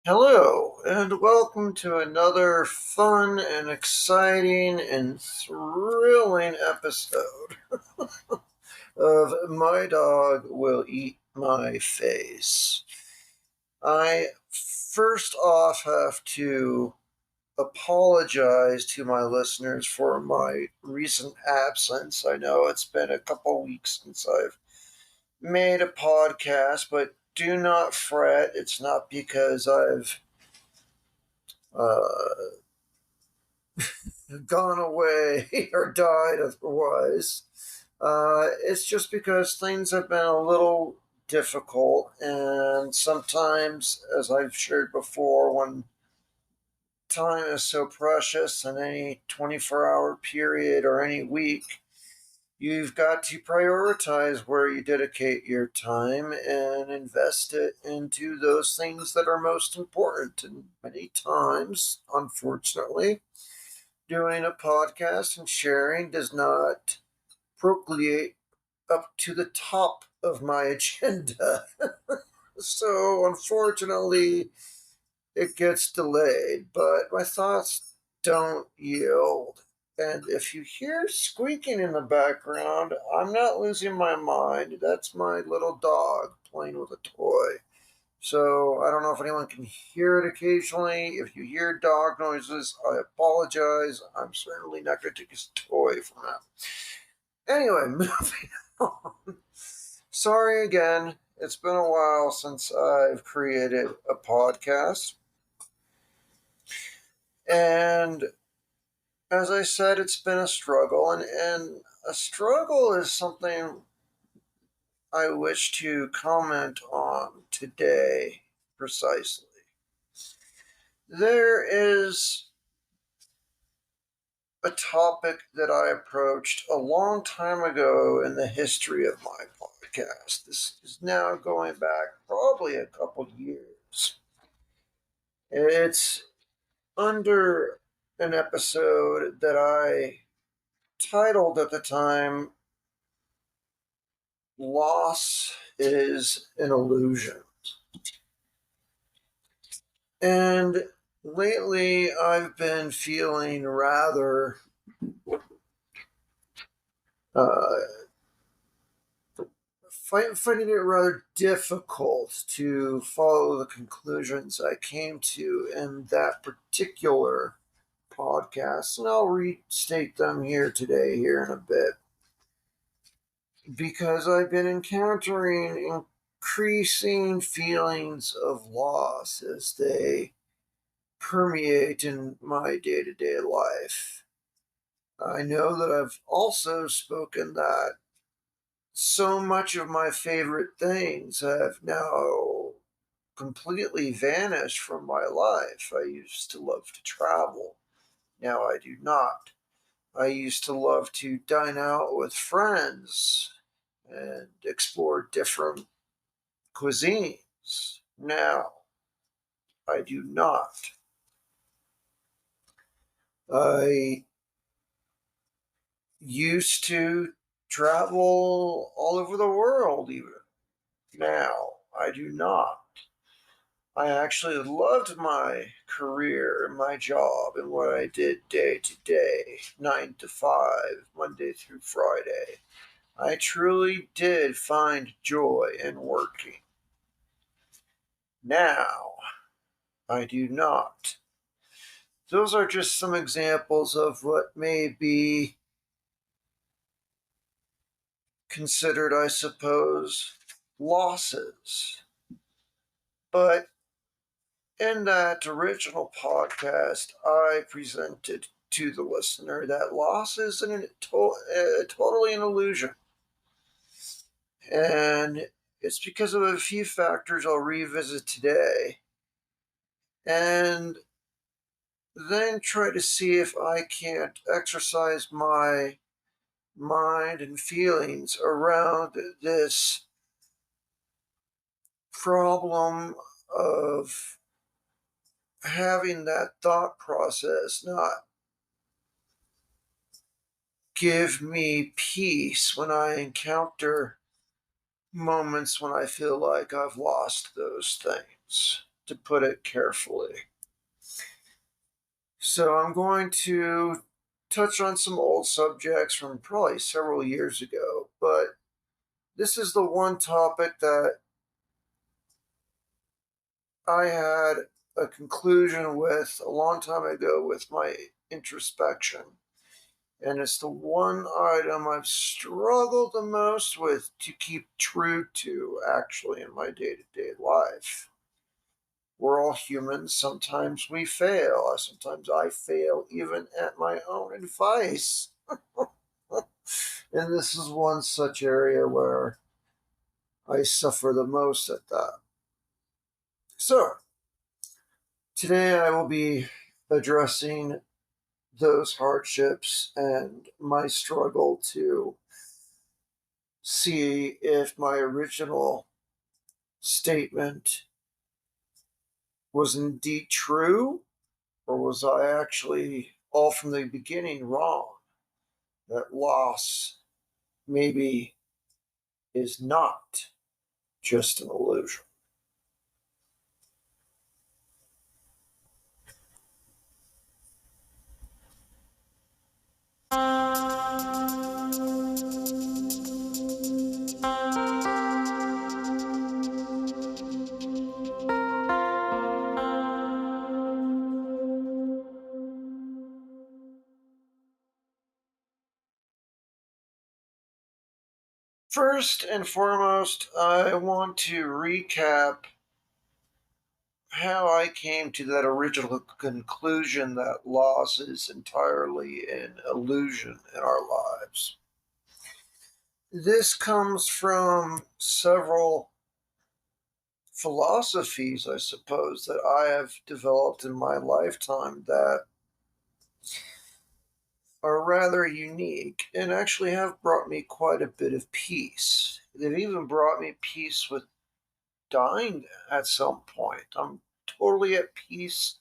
Hello, and welcome to another fun and exciting and thrilling episode of My Dog Will Eat My Face. I first off have to apologize to my listeners for my recent absence. I know it's been a couple weeks since I've made a podcast, but do not fret. It's not because I've uh, gone away or died otherwise. It's just because things have been a little difficult, and sometimes, as I've shared before, when time is so precious in any 24-hour period or any week, you've got to prioritize where you dedicate your time and invest it into those things that are most important. And many times, unfortunately, doing a podcast and sharing does not procreate up to the top of my agenda. So, unfortunately, it gets delayed, but my thoughts don't yield. And if you hear squeaking in the background, I'm not losing my mind. That's my little dog playing with a toy. So I don't know if anyone can hear it occasionally. If you hear dog noises, I apologize. I'm certainly not going to take his toy from that. Anyway, moving on. Sorry again. It's been a while since I've created a podcast. And as I said, it's been a struggle. And a struggle is something I wish to comment on today precisely. There is a topic that I approached a long time ago in the history of my podcast. This is now going back probably a couple years. It's under an episode that I titled at the time Loss is an Illusion. And lately I've been feeling rather uh, finding it rather difficult to follow the conclusions I came to in that particular podcast, and I'll restate them here today, here in a bit, because I've been encountering increasing feelings of loss as they permeate in my day to day life. I know that I've also spoken that so much of my favorite things have now completely vanished from my life. I used to love to travel. Now I do not. I used to love to dine out with friends and explore different cuisines. Now I do not. I used to travel all over the world, even. Now I do not. I actually loved my career, my job, and what I did day to day, 9 to 5, Monday through Friday. I truly did find joy in working. Now, I do not. Those are just some examples of what may be considered, I suppose, losses. But in that original podcast, I presented to the listener that loss is totally an illusion. And it's because of a few factors I'll revisit today. And then try to see if I can't exercise my mind and feelings around this problem of having that thought process not give me peace when I encounter moments when I feel like I've lost those things. to put it carefully. So I'm going to touch on some old subjects from probably several years ago, but this is the one topic that I had a conclusion with a long time ago with my introspection. And it's the one item I've struggled the most with to keep true to actually in my day to day life. We're all humans. Sometimes we fail. Sometimes I fail even at my own advice. And this is one such area where I suffer the most at that. So, today I will be addressing those hardships and my struggle to see if my original statement was indeed true or was I actually all from the beginning wrong? That loss maybe is not just an illusion. First and foremost, I want to recap how I came to that original conclusion that loss is entirely an illusion in our lives. This comes from several philosophies, I suppose, that I have developed in my lifetime that are rather unique and actually have brought me quite a bit of peace. They've even brought me peace with dying at some point. I'm totally at peace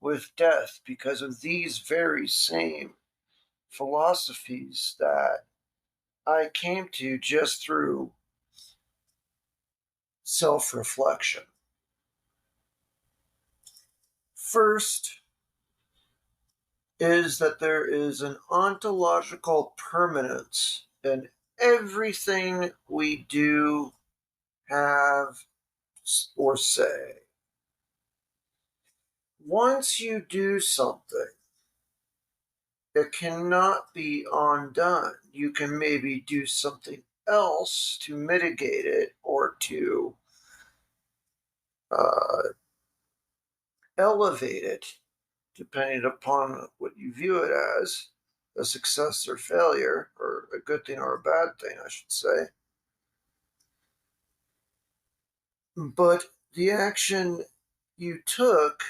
with death because of these very same philosophies that I came to just through self reflection. First is that there is an ontological permanence in everything we do, have, or say. Once you do something, it cannot be undone. You can maybe do something else to mitigate it or to uh, elevate it, depending upon what you view it as a success or failure, or a good thing or a bad thing, I should say. But the action you took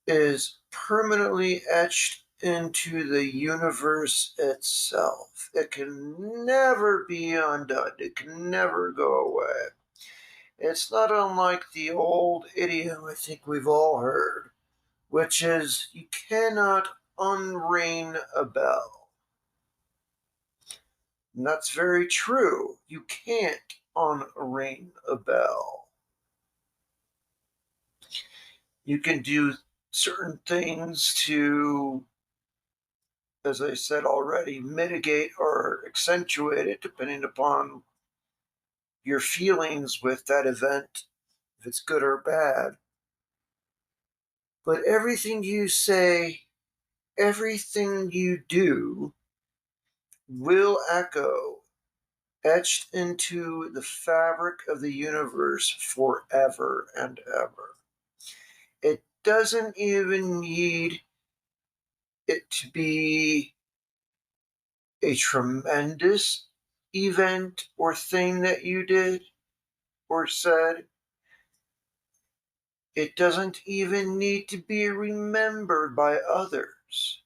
is permanently etched into the universe itself. It can never be undone, it can never go away. It's not unlike the old idiom I think we've all heard, which is you cannot unring a bell. And that's very true. You can't unring a bell. You can do certain things to, as I said already, mitigate or accentuate it depending upon your feelings with that event, if it's good or bad. But everything you say, everything you do will echo, etched into the fabric of the universe forever and ever. It doesn't even need it to be a tremendous event or thing that you did or said. It doesn't even need to be remembered by others.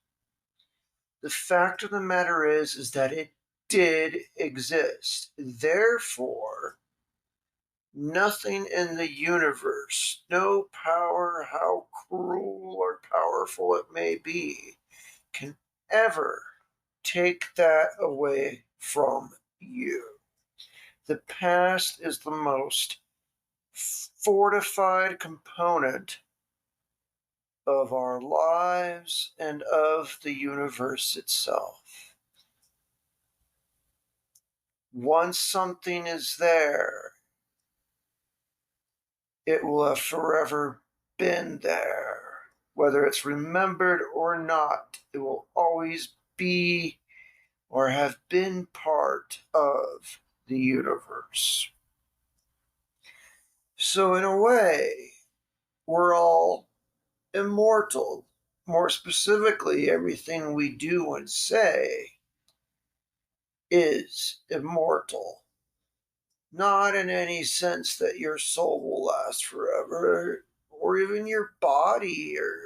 The fact of the matter is that it did exist. Therefore, nothing in the universe, no power, how cruel or powerful it may be, can ever take that away from you. The past is the most fortified component of our lives and of the universe itself. Once something is there, it will have forever been there. Whether it's remembered or not, it will always be or have been part of the universe. So, in a way, we're all immortal. More specifically, everything we do and say is immortal. Not in any sense that your soul will last forever, or even your body, or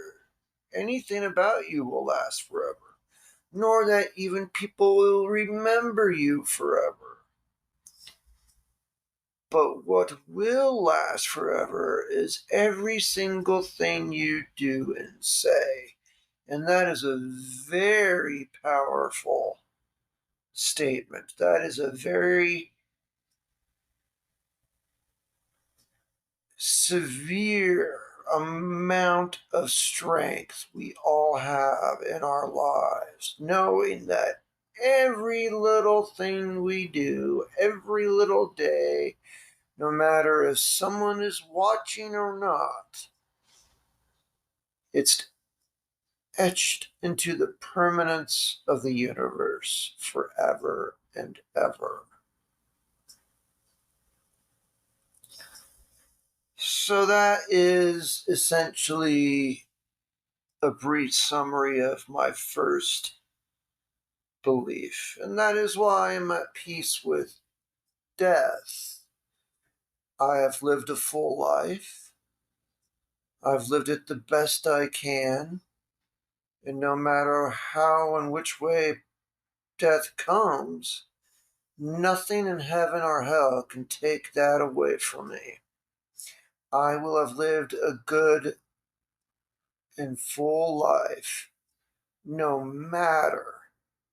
anything about you will last forever, nor that even people will remember you forever. But what will last forever is every single thing you do and say. And that is a very powerful statement. That is a very severe amount of strength we all have in our lives, knowing that every little thing we do, every little day, no matter if someone is watching or not, it's etched into the permanence of the universe forever and ever. So that is essentially a brief summary of my first belief, and that is why I'm at peace with death. I have lived a full life. I've lived it the best I can, and no matter how and which way death comes, nothing in heaven or hell can take that away from me. I will have lived a good and full life, no matter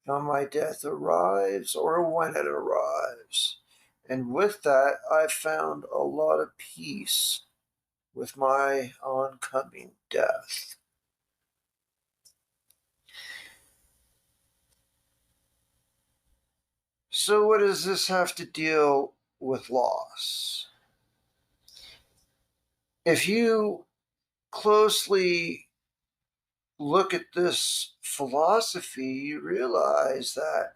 how my death arrives or when it arrives. And with that, I found a lot of peace with my oncoming death. So, what does this have to deal with loss? If you closely look at this philosophy, you realize that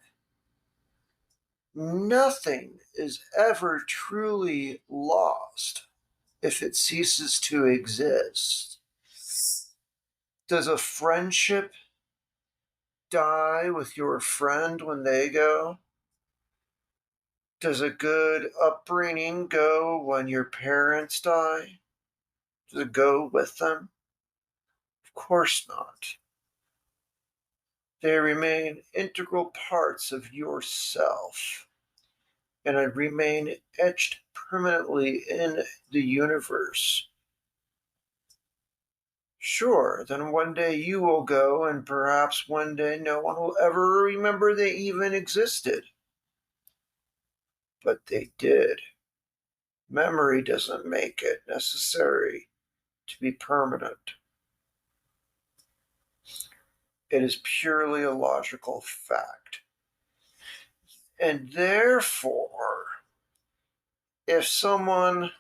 nothing is ever truly lost if it ceases to exist. Does a friendship die with your friend when they go? Does a good upbringing go when your parents die? Does it go with them? Of course not. They remain integral parts of yourself and remain etched permanently in the universe. Sure, then one day you will go, and perhaps one day no one will ever remember they even existed. But they did. Memory doesn't make it necessary to be permanent. It is purely a logical fact. And therefore, if someone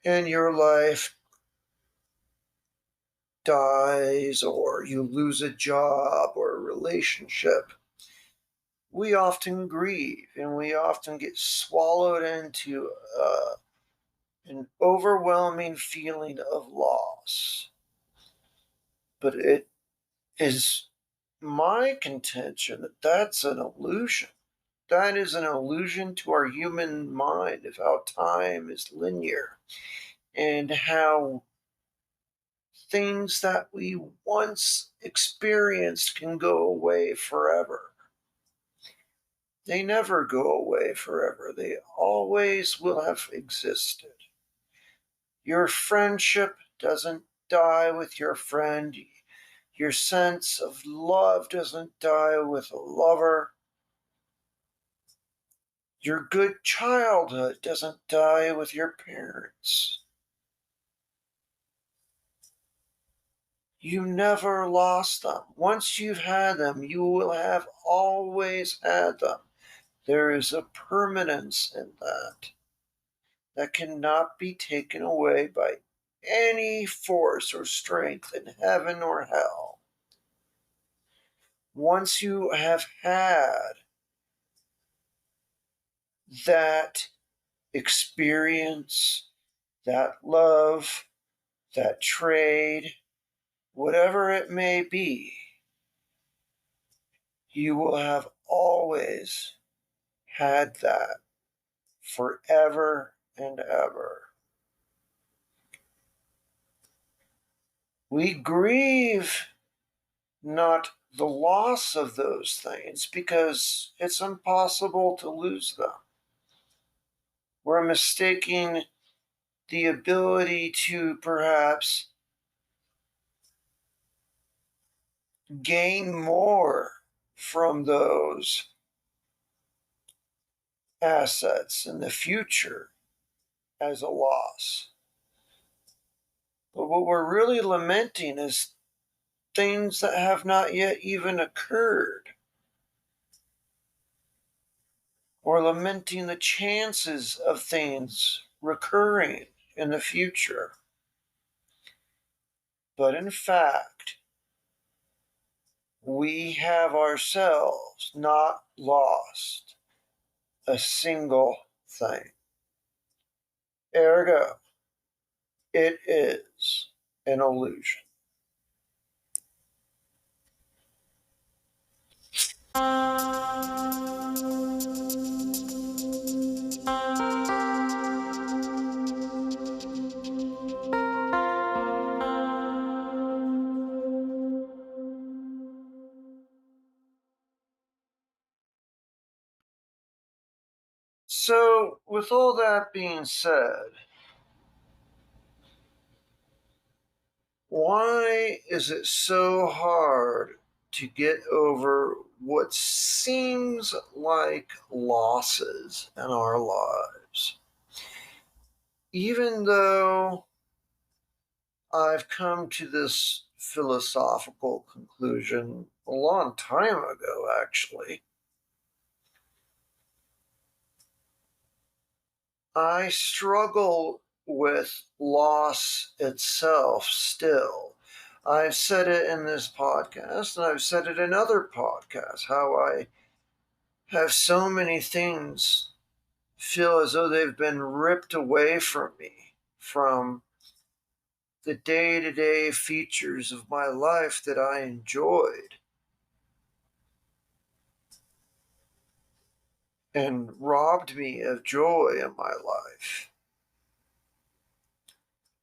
in your life dies, or you lose a job or a relationship, we often grieve and we often get swallowed into an overwhelming feeling of loss. But it is my contention that that's an illusion. That is an illusion to our human mind of how time is linear and how things that we once experienced can go away forever. They never go away forever. They always will have existed. Your friendship doesn't die with your friend. Your sense of love doesn't die with a lover. Your good childhood doesn't die with your parents. You never lost them. Once you've had them, you will have always had them. There is a permanence in that cannot be taken away by any force or strength in heaven or hell. Once you have had that experience, that love, that trade, whatever it may be, you will have always had that forever and ever. We grieve not the loss of those things because it's impossible to lose them. We're mistaking the ability to perhaps gain more from those assets in the future as a loss. But what we're really lamenting is things that have not yet even occurred. Or lamenting the chances of things recurring in the future. But in fact, we have ourselves not lost a single thing. Ergo, it is an illusion. So, with all that being said, why is it so hard to get over what seems like losses in our lives? Even though I've come to this philosophical conclusion a long time ago, actually, I struggle with loss itself still. I've said it in this podcast, and I've said it in other podcasts, how I have so many things feel as though they've been ripped away from me, from the day to day features of my life that I enjoyed, and robbed me of joy in my life,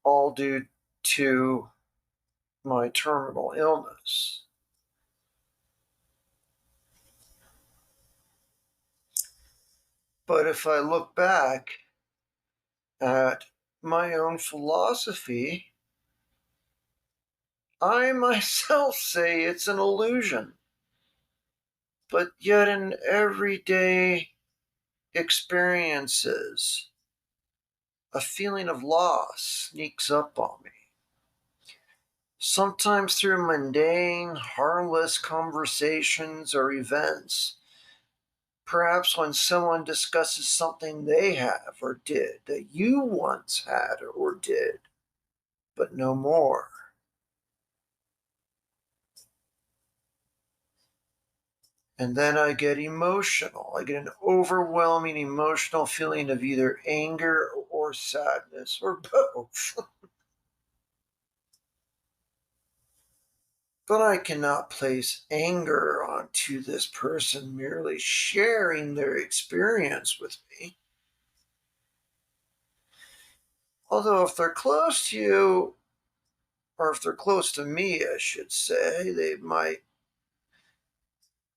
all due to my terminal illness. But if I look back at my own philosophy, I myself say it's an illusion. But yet, in everyday experiences, a feeling of loss sneaks up on me. Sometimes through mundane, harmless conversations or events. Perhaps when someone discusses something they have or did that you once had or did, but no more. And then I get emotional. I get an overwhelming emotional feeling of either anger or sadness or both. But I cannot place anger onto this person merely sharing their experience with me. Although, if they're close to you, or if they're close to me, I should say, they might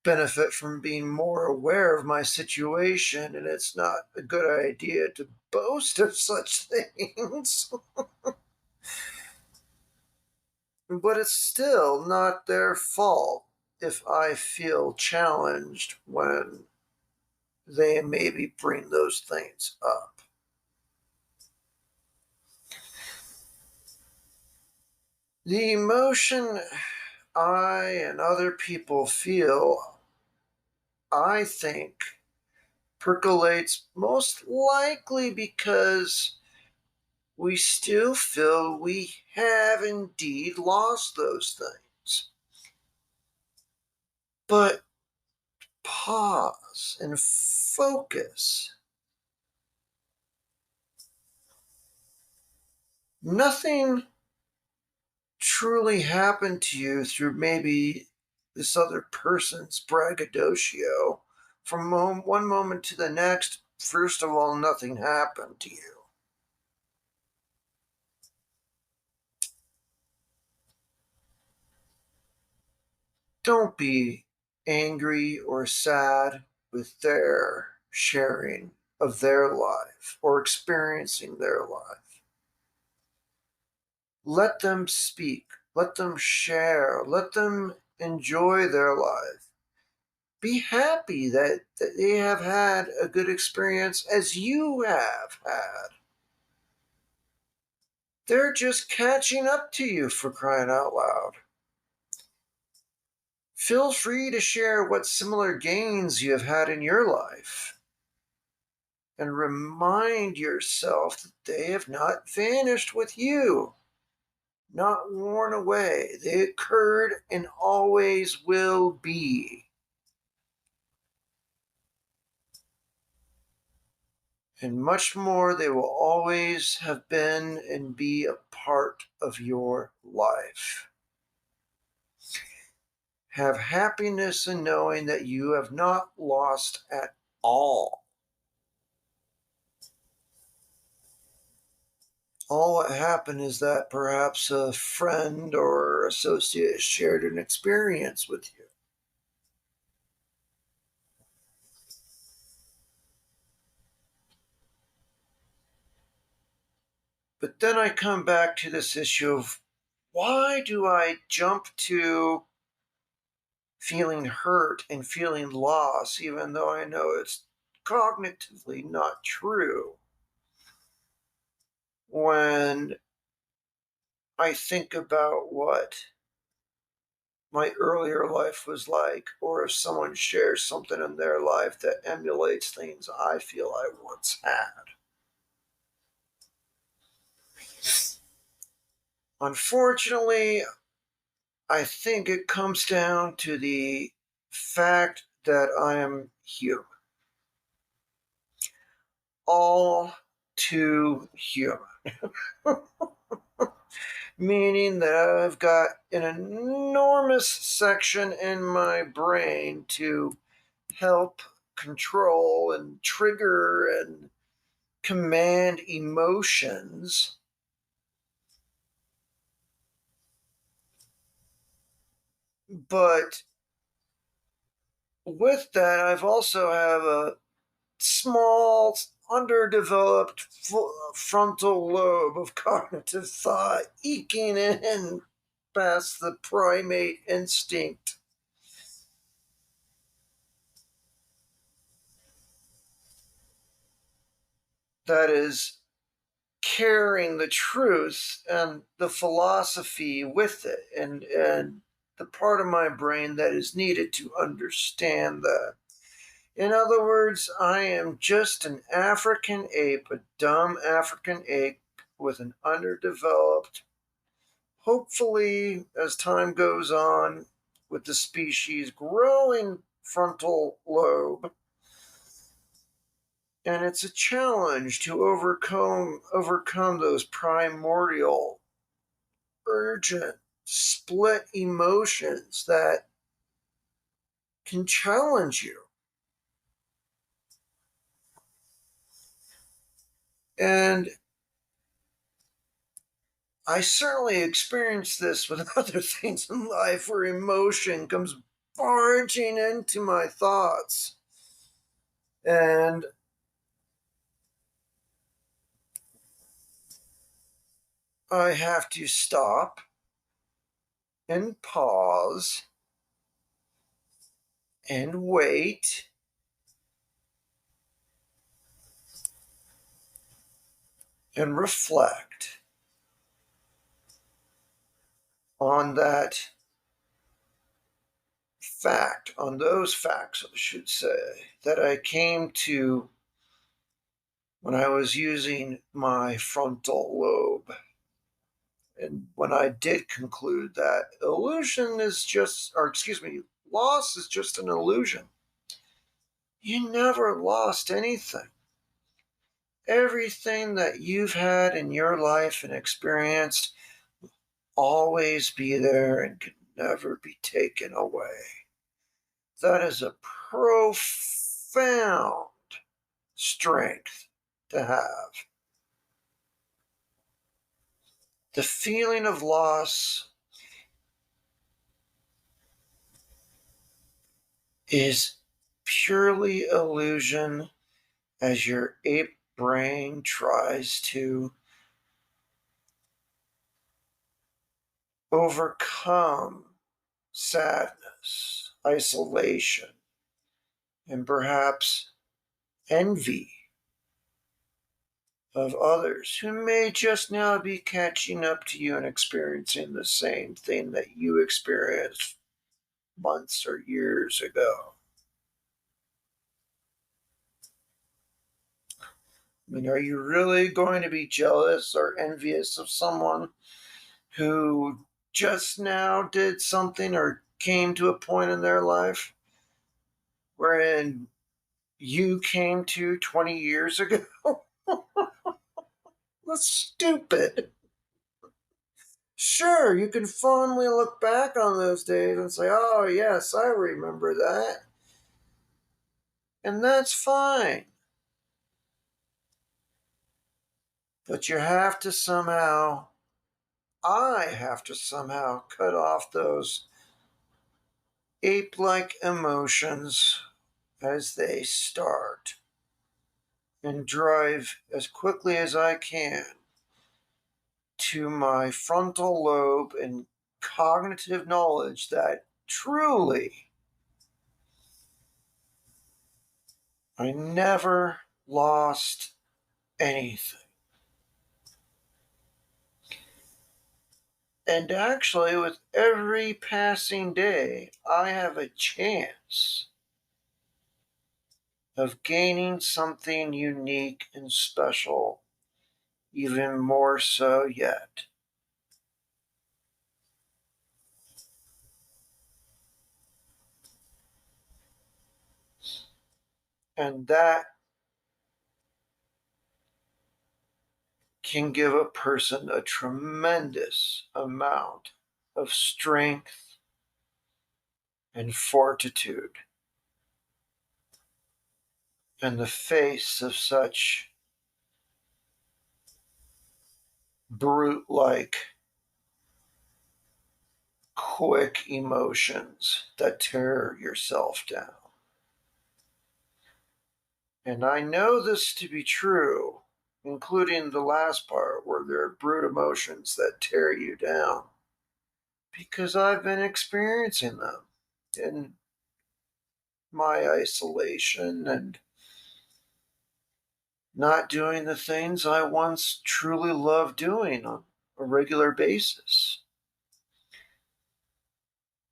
benefit from being more aware of my situation, and it's not a good idea to boast of such things. But it's still not their fault if I feel challenged when they maybe bring those things up. The emotion I and other people feel, I think, percolates most likely because we still feel we have indeed lost those things. But pause and focus. Nothing truly happened to you through maybe this other person's braggadocio. From one moment to the next, first of all, nothing happened to you. Don't be angry or sad with their sharing of their life or experiencing their life. Let them speak, let them share, let them enjoy their life. Be happy that they have had a good experience as you have had. They're just catching up to you, for crying out loud. Feel free to share what similar gains you have had in your life. And remind yourself that they have not vanished with you, not worn away. They occurred and always will be. And much more, they will always have been and be a part of your life. Have happiness in knowing that you have not lost at all. All what happened is that perhaps a friend or associate shared an experience with you. But then I come back to this issue of why do I jump to feeling hurt and feeling loss, even though I know it's cognitively not true? When I think about what my earlier life was like, or if someone shares something in their life that emulates things I feel I once had. Unfortunately, I think it comes down to the fact that I am human. All too human. Meaning that I've got an enormous section in my brain to help control and trigger and command emotions. But with that, I've also have a small, underdeveloped frontal lobe of cognitive thought eking in past the primate instinct that is carrying the truth and the philosophy with it, and the part of my brain that is needed to understand that. In other words, I am just an African ape, a dumb African ape with an underdeveloped, hopefully, as time goes on, with the species growing frontal lobe. And it's a challenge to overcome those primordial, urgent, split emotions that can challenge you. And I certainly experienced this with other things in life where emotion comes barging into my thoughts. And I have to stop and pause and wait and reflect on that fact, on those facts, I should say, that I came to when I was using my frontal lobe. And when I did conclude that loss is just an illusion. You never lost anything. Everything that you've had in your life and experienced will always be there and can never be taken away. That is a profound strength to have. The feeling of loss is purely illusion as your ape brain tries to overcome sadness, isolation, and perhaps envy of others who may just now be catching up to you and experiencing the same thing that you experienced months or years ago. I mean, are you really going to be jealous or envious of someone who just now did something or came to a point in their life wherein you came to 20 years ago? That's stupid. Sure, you can fondly look back on those days and say, oh, yes, I remember that. And that's fine. But I have to somehow cut off those ape like emotions as they start and drive as quickly as I can to my frontal lobe and cognitive knowledge that truly I never lost anything. And actually, with every passing day, I have a chance of gaining something unique and special, even more so yet. And that can give a person a tremendous amount of strength and fortitude in the face of such brute like, quick emotions that tear yourself down. And I know this to be true, including the last part where there are brute emotions that tear you down, because I've been experiencing them in my isolation and not doing the things I once truly loved doing on a regular basis.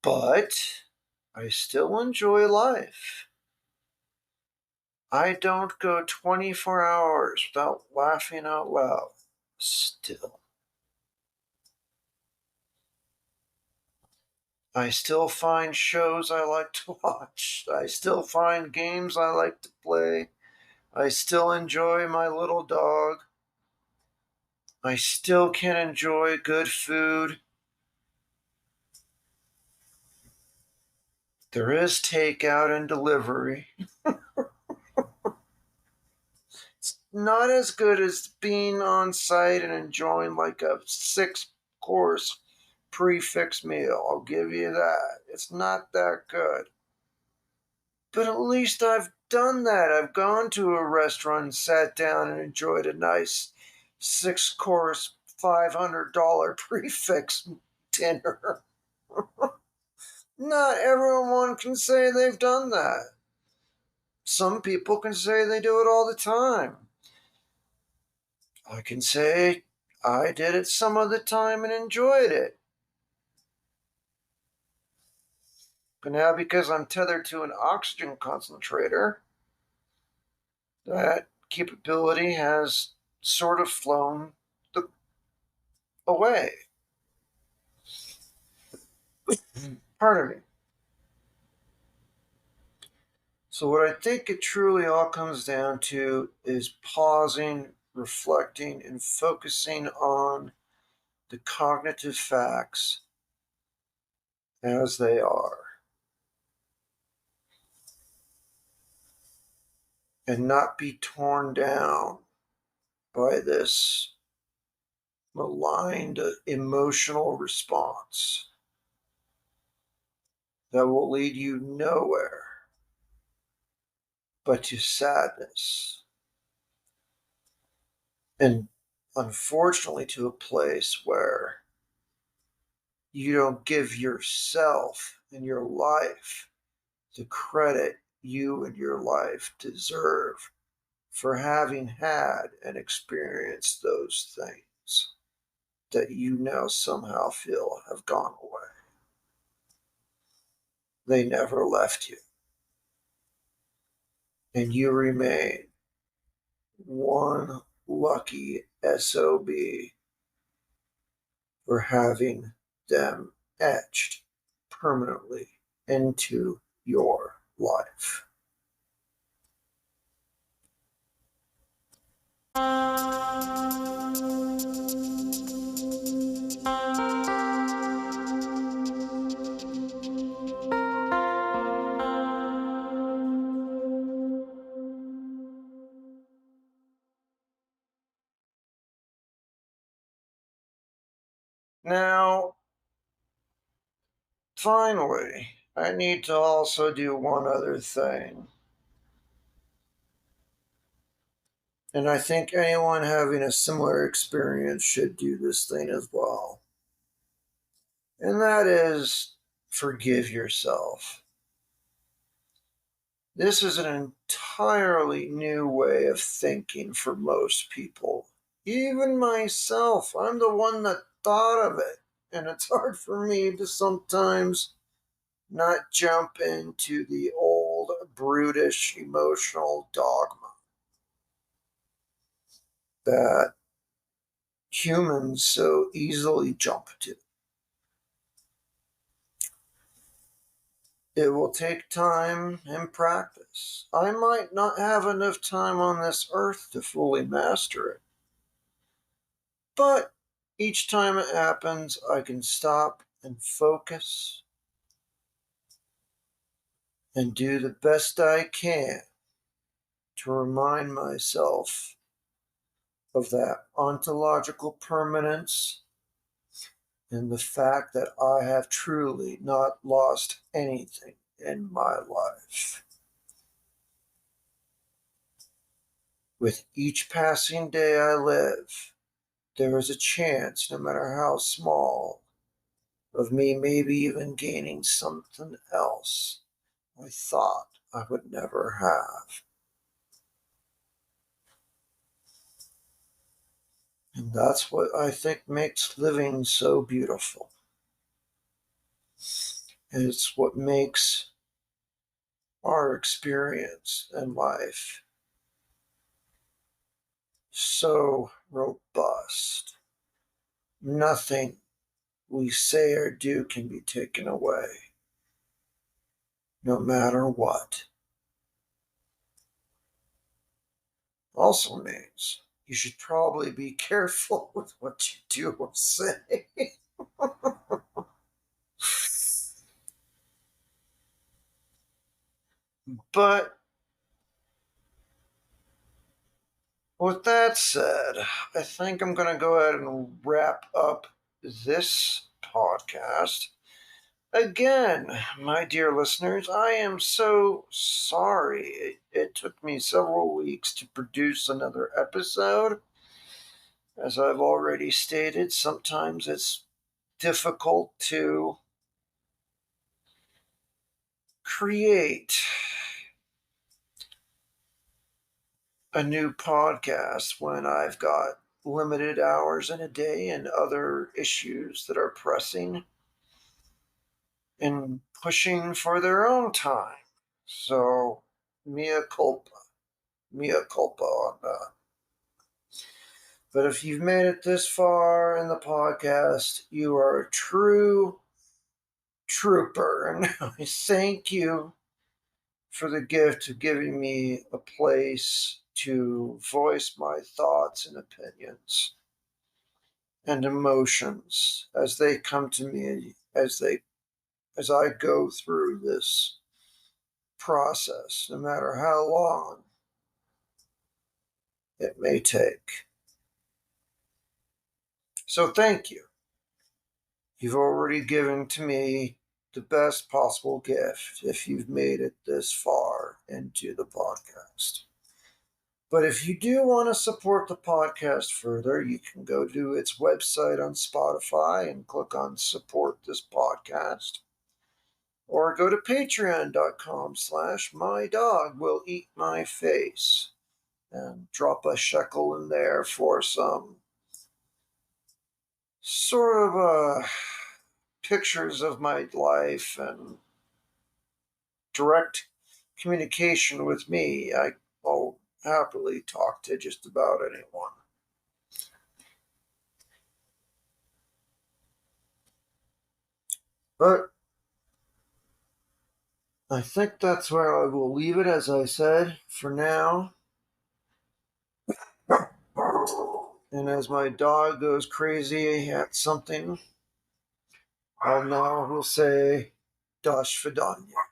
But I still enjoy life. I don't go 24 hours without laughing out loud. Still. I still find shows I like to watch. I still find games I like to play. I still enjoy my little dog. I still can enjoy good food. There is takeout and delivery. It's not as good as being on site and enjoying like a 6-course prefix meal. I'll give you that. It's not that good. But at least I've done that. I've gone to a restaurant and sat down and enjoyed a nice 6-course, $500 prefix dinner. Not everyone can say they've done that. Some people can say they do it all the time. I can say I did it some of the time and enjoyed it. But now, because I'm tethered to an oxygen concentrator, that capability has sort of flown away. Pardon me. So, what I think it truly all comes down to is pausing, reflecting, and focusing on the cognitive facts as they are, and not be torn down by this maligned emotional response that will lead you nowhere but to sadness. And unfortunately, to a place where you don't give yourself and your life the credit you and your life deserve for having had and experienced those things that you now somehow feel have gone away. They never left you, and you remain one lucky SOB for having them etched permanently into your life. Now, finally, I need to also do one other thing. And I think anyone having a similar experience should do this thing as well. And that is forgive yourself. This is an entirely new way of thinking for most people. Even myself, I'm the one that thought of it. And it's hard for me to sometimes not jump into the old, brutish, emotional dogma that humans so easily jump to. It will take time and practice. I might not have enough time on this earth to fully master it. But each time it happens, I can stop and focus and do the best I can to remind myself of that ontological permanence and the fact that I have truly not lost anything in my life. With each passing day I live, there is a chance, no matter how small, of me maybe even gaining something else I thought I would never have. And that's what I think makes living so beautiful. And it's what makes our experience in life so robust. Nothing we say or do can be taken away, no matter what. Also means you should probably be careful with what you do or say. But with that said, I think I'm going to go ahead and wrap up this podcast. Again, my dear listeners, I am so sorry it took me several weeks to produce another episode. As I've already stated, sometimes it's difficult to create a new podcast when I've got limited hours in a day and other issues that are pressing and pushing for their own time. So, mea culpa. Mea culpa on that. But if you've made it this far in the podcast, you are a true trooper. And I thank you for the gift of giving me a place to voice my thoughts and opinions and emotions as they come to me as I go through this process, no matter how long it may take. So thank you. You've already given to me the best possible gift if you've made it this far into the podcast. But if you do want to support the podcast further, you can go to its website on Spotify and click on support this podcast. Or go to patreon.com/mydogwilleatmyface and drop a shekel in there for some sort of pictures of my life and direct communication with me. I'll happily talk to just about anyone. But I think that's where I will leave it, as I said, for now. And as my dog goes crazy at something, I'll now will say, Dosh Vidanya.